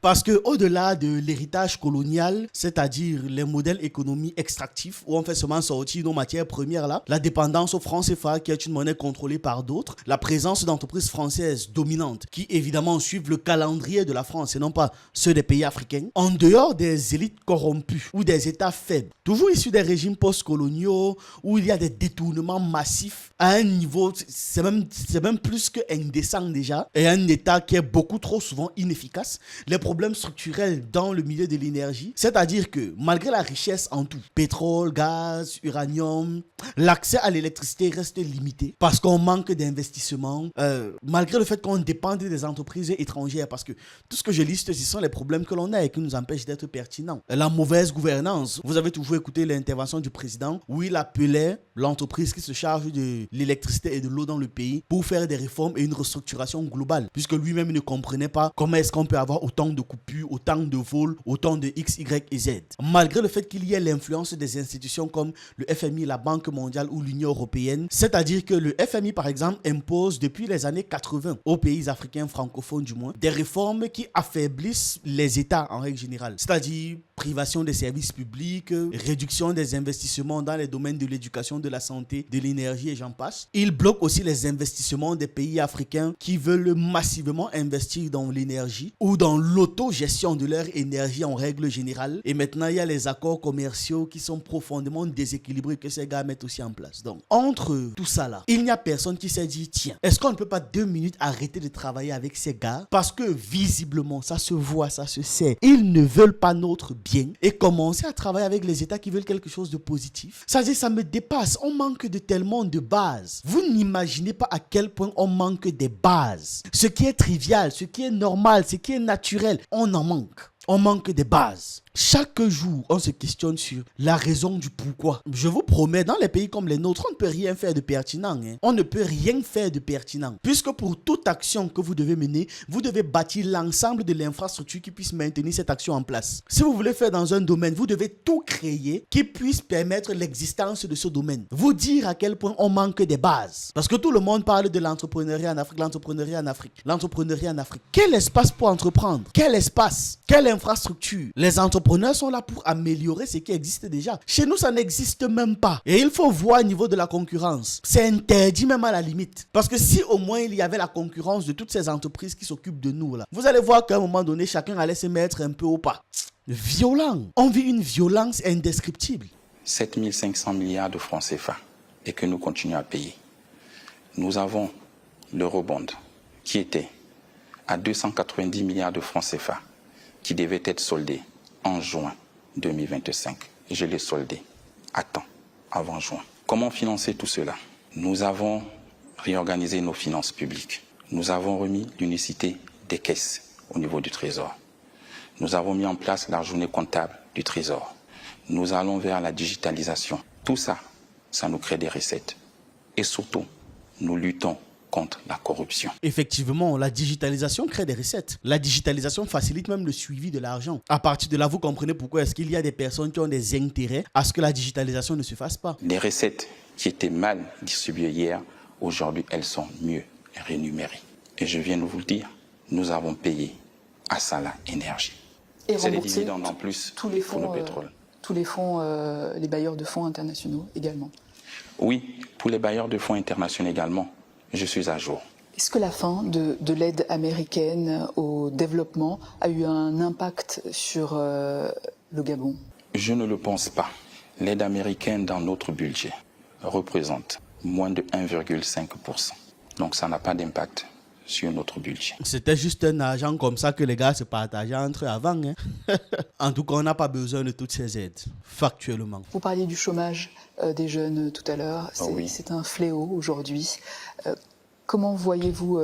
Parce que au-delà de l'héritage colonial, c'est-à-dire les modèles économiques extractifs où on fait seulement sortir nos matières premières là, la dépendance au franc CFA qui est une monnaie contrôlée par d'autres, la présence d'entreprises françaises dominantes qui évidemment suivent le calendrier de la France et non pas ceux des pays africains, en dehors des élites corrompues ou des États faibles, toujours issus des régimes post-coloniaux où il y a des détournements massifs à un niveau, c'est même plus que indécent déjà, et un État qui est beaucoup trop souvent inefficace. Les problèmes structurels dans le milieu de l'énergie, c'est-à-dire que malgré la richesse en tout, pétrole, gaz, uranium, l'accès à l'électricité reste limité parce qu'on manque d'investissement, malgré le fait qu'on dépende des entreprises étrangères, parce que tout ce que je liste, ce sont les problèmes que l'on a et qui nous empêchent d'être pertinents. La mauvaise gouvernance. Vous avez toujours écouté l'intervention du président où il appelait l'entreprise qui se charge de l'électricité et de l'eau dans le pays pour faire des réformes et une restructuration globale, puisque lui-même ne comprenait pas Comment est-ce qu'on peut avoir autant de coupures, autant de vols, autant de X, Y et Z? Malgré le fait qu'il y ait l'influence des institutions comme le FMI, la Banque mondiale ou l'Union européenne, c'est-à-dire que le FMI, par exemple, impose depuis les années 80 aux pays africains francophones du moins, des réformes qui affaiblissent les États en règle générale. C'est-à-dire privation des services publics, réduction des investissements dans les domaines de l'éducation, de la santé, de l'énergie et j'en passe. Il bloque aussi les investissements des pays africains qui veulent massivement investir dans l'énergie ou dans l'autogestion de leur énergie en règle générale. Et maintenant, il y a les accords commerciaux qui sont profondément déséquilibrés que ces gars mettent aussi en place. Donc, entre tout ça là, il n'y a personne qui s'est dit, tiens, est-ce qu'on ne peut pas 2 minutes arrêter de travailler avec ces gars? Parce que visiblement, ça se voit, ça se sait. Ils ne veulent pas notre bien et commencer à travailler avec les États qui veulent quelque chose de positif. Ça veut dire, ça me dépasse. On manque de tellement de bases. Vous n'imaginez pas à quel point on manque des bases. Ce qui est trivial, ce qui est normal, ce qui est naturel, on en manque. On manque des bases. Chaque jour, on se questionne sur la raison du pourquoi. Je vous promets, dans les pays comme les nôtres, on ne peut rien faire de pertinent. On ne peut rien faire de pertinent. Puisque pour toute action que vous devez mener, vous devez bâtir l'ensemble de l'infrastructure qui puisse maintenir cette action en place. Si vous voulez faire dans un domaine, vous devez tout créer qui puisse permettre l'existence de ce domaine. Vous dire à quel point on manque des bases. Parce que tout le monde parle de l'entrepreneuriat en Afrique, l'entrepreneuriat en Afrique, l'entrepreneuriat en Afrique. Quel espace pour entreprendre? Quel espace? Quelle infrastructure? Les entrepreneurs sont là pour améliorer ce qui existe déjà. Chez nous, ça n'existe même pas. Et il faut voir au niveau de la concurrence. C'est interdit même à la limite. Parce que si au moins il y avait la concurrence de toutes ces entreprises qui s'occupent de nous, là, vous allez voir qu'à un moment donné, chacun allait se mettre un peu au pas. Violent. On vit une violence indescriptible. 7 500 milliards de francs CFA et que nous continuons à payer. Nous avons l'eurobond qui était à 290 milliards de francs CFA qui devait être soldé en juin 2025. Et je l'ai soldé à temps, avant juin. Comment financer tout cela? Nous avons réorganisé nos finances publiques. Nous avons remis l'unicité des caisses au niveau du Trésor. Nous avons mis en place la journée comptable du Trésor. Nous allons vers la digitalisation. Tout ça, ça nous crée des recettes. Et surtout, nous luttons contre la corruption. Effectivement, la digitalisation crée des recettes. La digitalisation facilite même le suivi de l'argent. À partir de là, vous comprenez pourquoi est-ce qu'il y a des personnes qui ont des intérêts à ce que la digitalisation ne se fasse pas. Les recettes qui étaient mal distribuées hier, aujourd'hui, elles sont mieux rémunérées. Et je viens de vous le dire, nous avons payé à Sala Énergie. Et c'est des rembourser dividendes en plus tous les fonds, pour le pétrole. Tous les fonds, les bailleurs de fonds internationaux également. Oui, pour les bailleurs de fonds internationaux également, je suis à jour. Est-ce que la fin de l'aide américaine au développement a eu un impact sur le Gabon? Je ne le pense pas. L'aide américaine dans notre budget représente moins de 1,5%. Donc ça n'a pas d'impact sur notre budget. C'était juste un argent comme ça que les gars se partageaient entre eux avant. En tout cas, on n'a pas besoin de toutes ces aides, factuellement. Vous parliez du chômage des jeunes tout à l'heure. Oui. C'est un fléau aujourd'hui. Comment voyez-vous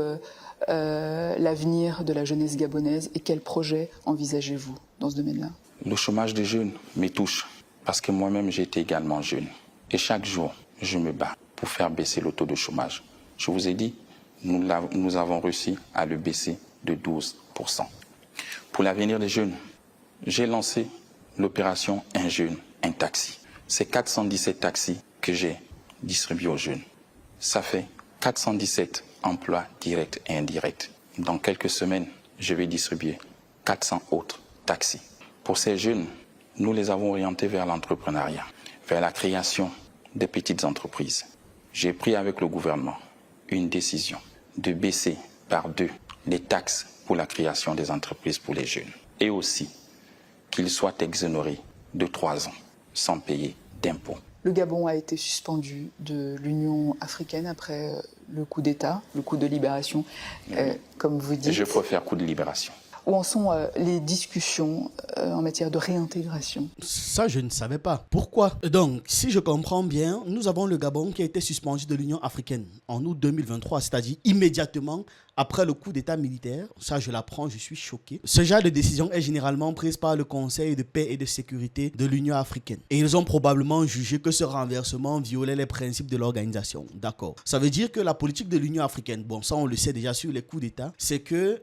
l'avenir de la jeunesse gabonaise et quels projets envisagez-vous dans ce domaine-là? Le chômage des jeunes me touche parce que moi-même, j'ai été également jeune. Et chaque jour, je me bats pour faire baisser le taux de chômage. Je vous ai dit, nous avons réussi à le baisser de 12%. Pour l'avenir des jeunes, j'ai lancé l'opération Un jeune, un taxi. C'est 417 taxis que j'ai distribués aux jeunes. Ça fait 417 emplois directs et indirects. Dans quelques semaines, je vais distribuer 400 autres taxis. Pour ces jeunes, nous les avons orientés vers l'entrepreneuriat, vers la création des petites entreprises. J'ai pris avec le gouvernement une décision de baisser par 2 les taxes pour la création des entreprises pour les jeunes. Et aussi qu'ils soient exonérés de 3 ans sans payer d'impôts. Le Gabon a été suspendu de l'Union africaine après le coup d'État, le coup de libération, comme vous dites. Et je préfère coup de libération. Où en sont les discussions en matière de réintégration? Ça, je ne savais pas. Pourquoi? Donc, si je comprends bien, nous avons le Gabon qui a été suspendu de l'Union africaine en août 2023, c'est-à-dire immédiatement après le coup d'État militaire, ça je l'apprends, je suis choqué. Ce genre de décision est généralement prise par le Conseil de paix et de sécurité de l'Union africaine. Et ils ont probablement jugé que ce renversement violait les principes de l'organisation. D'accord. Ça veut dire que la politique de l'Union africaine, bon ça on le sait déjà sur les coups d'État, c'est que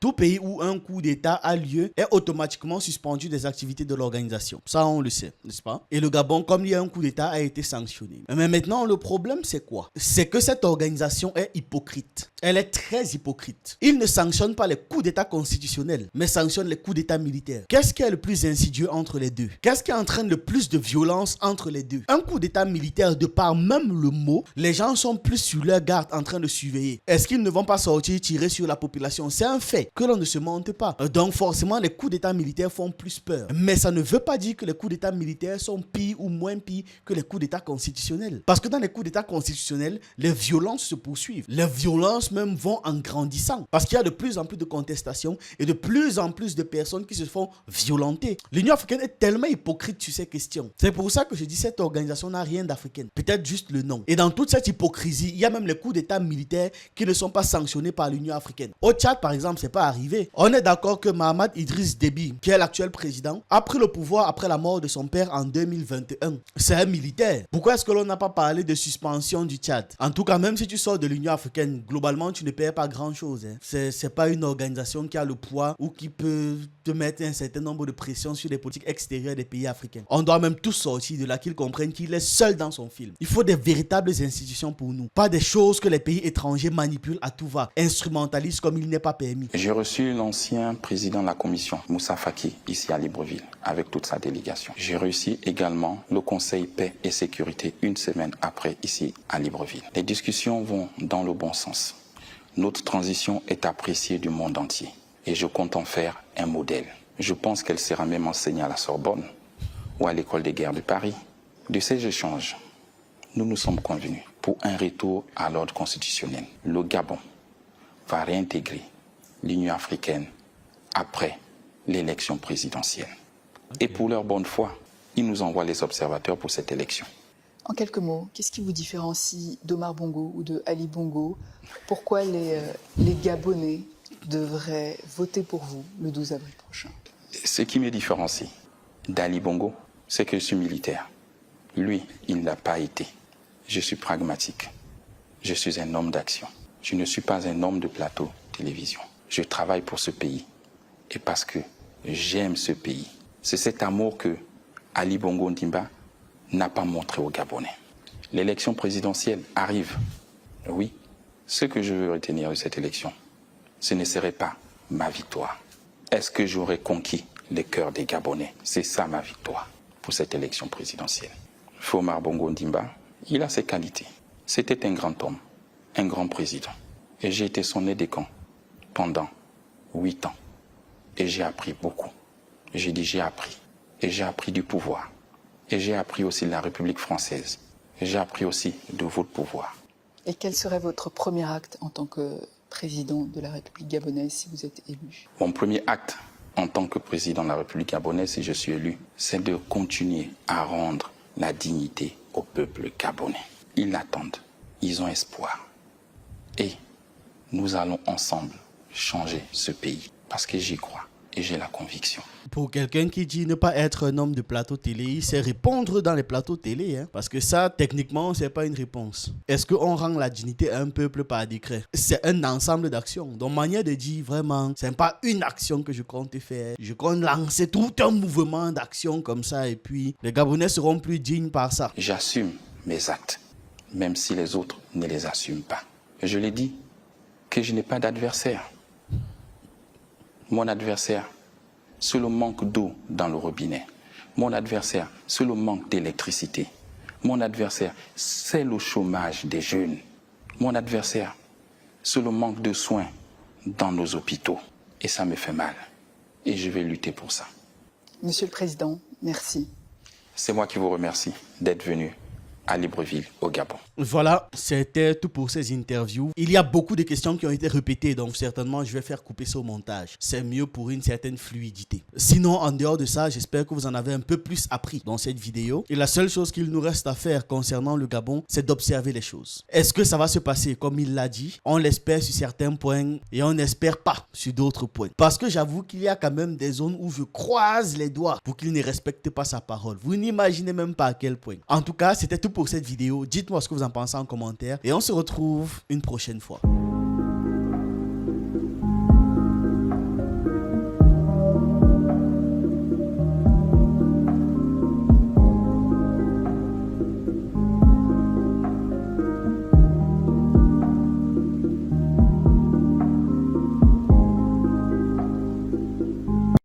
tout pays où un coup d'État a lieu est automatiquement suspendu des activités de l'organisation. Ça on le sait, n'est-ce pas? Et le Gabon, comme il y a un coup d'État, a été sanctionné. Mais maintenant le problème c'est quoi? C'est que cette organisation est hypocrite. Elle est très hypocrite. Il ne sanctionne pas les coups d'État constitutionnels, mais sanctionne les coups d'État militaires. Qu'est-ce qui est le plus insidieux entre les deux? Qu'est-ce qui entraîne le plus de violence entre les deux? Un coup d'État militaire, de par même le mot, les gens sont plus sur leur garde en train de surveiller. Est-ce qu'ils ne vont pas sortir tirer sur la population? C'est un fait que l'on ne se mente pas. Donc forcément, les coups d'État militaires font plus peur. Mais ça ne veut pas dire que les coups d'État militaires sont pires ou moins pires que les coups d'État constitutionnels. Parce que dans les coups d'État constitutionnels, les violences se poursuivent. Les violences même vont en grandissant. Parce qu'il y a de plus en plus de contestations et de plus en plus de personnes qui se font violenter. L'Union africaine est tellement hypocrite sur ces questions. C'est pour ça que je dis que cette organisation n'a rien d'africaine. Peut-être juste le nom. Et dans toute cette hypocrisie, il y a même les coups d'État militaires qui ne sont pas sanctionnés par l'Union africaine. Au Tchad, par exemple, c'est pas arrivé. On est d'accord que Mahamat Idriss Déby, qui est l'actuel président, a pris le pouvoir après la mort de son père en 2021. C'est un militaire. Pourquoi est-ce que l'on n'a pas parlé de suspension du Tchad? En tout cas, même si tu sors de l'Union africaine, globalement, tu ne perds pas grand-chose. C'est pas une organisation qui a le poids ou qui peut te mettre un certain nombre de pressions sur les politiques extérieures des pays africains. On doit même tous sortir de là, qu'ils comprennent qu'il est seul dans son film. Il faut des véritables institutions pour nous, pas des choses que les pays étrangers manipulent à tout va, instrumentalisent comme il n'est pas permis. J'ai reçu l'ancien président de la commission, Moussa Faki, ici à Libreville, avec toute sa délégation. J'ai reçu également le Conseil paix et sécurité une semaine après, ici à Libreville. Les discussions vont dans le bon sens. Notre transition est appréciée du monde entier et je compte en faire un modèle. Je pense qu'elle sera même enseignée à la Sorbonne ou à l'École des guerres de Paris. De ces échanges, nous nous sommes convenus pour un retour à l'ordre constitutionnel. Le Gabon va réintégrer l'Union africaine après l'élection présidentielle. Okay. Et pour leur bonne foi, ils nous envoient les observateurs pour cette élection. En quelques mots, qu'est-ce qui vous différencie d'Omar Bongo ou de Ali Bongo? Pourquoi les Gabonais devraient voter pour vous le 12 avril prochain? Ce qui me différencie d'Ali Bongo, c'est que je suis militaire. Lui, il ne l'a pas été. Je suis pragmatique. Je suis un homme d'action. Je ne suis pas un homme de plateau télévision. Je travaille pour ce pays. Et parce que j'aime ce pays. C'est cet amour que Ali Bongo Ondimba n'a pas montré aux Gabonais. L'élection présidentielle arrive. Oui, ce que je veux retenir de cette élection, ce ne serait pas ma victoire. Est-ce que j'aurais conquis les cœurs des Gabonais? C'est ça ma victoire pour cette élection présidentielle. Omar Bongo Ondimba, il a ses qualités. C'était un grand homme, un grand président. Et j'ai été son aide de camp pendant 8 ans. Et j'ai appris beaucoup. J'ai dit j'ai appris. Et j'ai appris du pouvoir. Et j'ai appris aussi de la République française. Et j'ai appris aussi de votre pouvoir. Et quel serait votre premier acte en tant que président de la République gabonaise si vous êtes élu? Mon premier acte en tant que président de la République gabonaise, si je suis élu, c'est de continuer à rendre la dignité au peuple gabonais. Ils l'attendent, ils ont espoir. Et nous allons ensemble changer ce pays parce que j'y crois et j'ai la conviction. Pour quelqu'un qui dit ne pas être un homme de plateau télé, il sait répondre dans les plateaux télé. Parce que ça, techniquement, c'est pas une réponse. Est-ce qu'on rend la dignité à un peuple par décret? C'est un ensemble d'actions. Donc, manière de dire, vraiment, c'est pas une action que je compte faire. Je compte lancer tout un mouvement d'action comme ça et puis les Gabonais seront plus dignes par ça. J'assume mes actes, même si les autres ne les assument pas. Je l'ai dit que je n'ai pas d'adversaire. Mon adversaire, c'est le manque d'eau dans le robinet. Mon adversaire, c'est le manque d'électricité. Mon adversaire, c'est le chômage des jeunes. Mon adversaire, c'est le manque de soins dans nos hôpitaux. Et ça me fait mal. Et je vais lutter pour ça. Monsieur le Président, merci. C'est moi qui vous remercie d'être venu à Libreville, au Gabon. Voilà, c'était tout pour ces interviews. Il y a beaucoup de questions qui ont été répétées, donc certainement je vais faire couper ça au montage. C'est mieux pour une certaine fluidité. Sinon, en dehors de ça, j'espère que vous en avez un peu plus appris dans cette vidéo. Et la seule chose qu'il nous reste à faire concernant le Gabon, c'est d'observer les choses. Est-ce que ça va se passer comme il l'a dit? On l'espère sur certains points et on n'espère pas sur d'autres points. Parce que j'avoue qu'il y a quand même des zones où je croise les doigts pour qu'il ne respecte pas sa parole. Vous n'imaginez même pas à quel point. En tout cas, c'était tout pour cette vidéo. Dites-moi ce que vous en pensez en commentaire et on se retrouve une prochaine fois.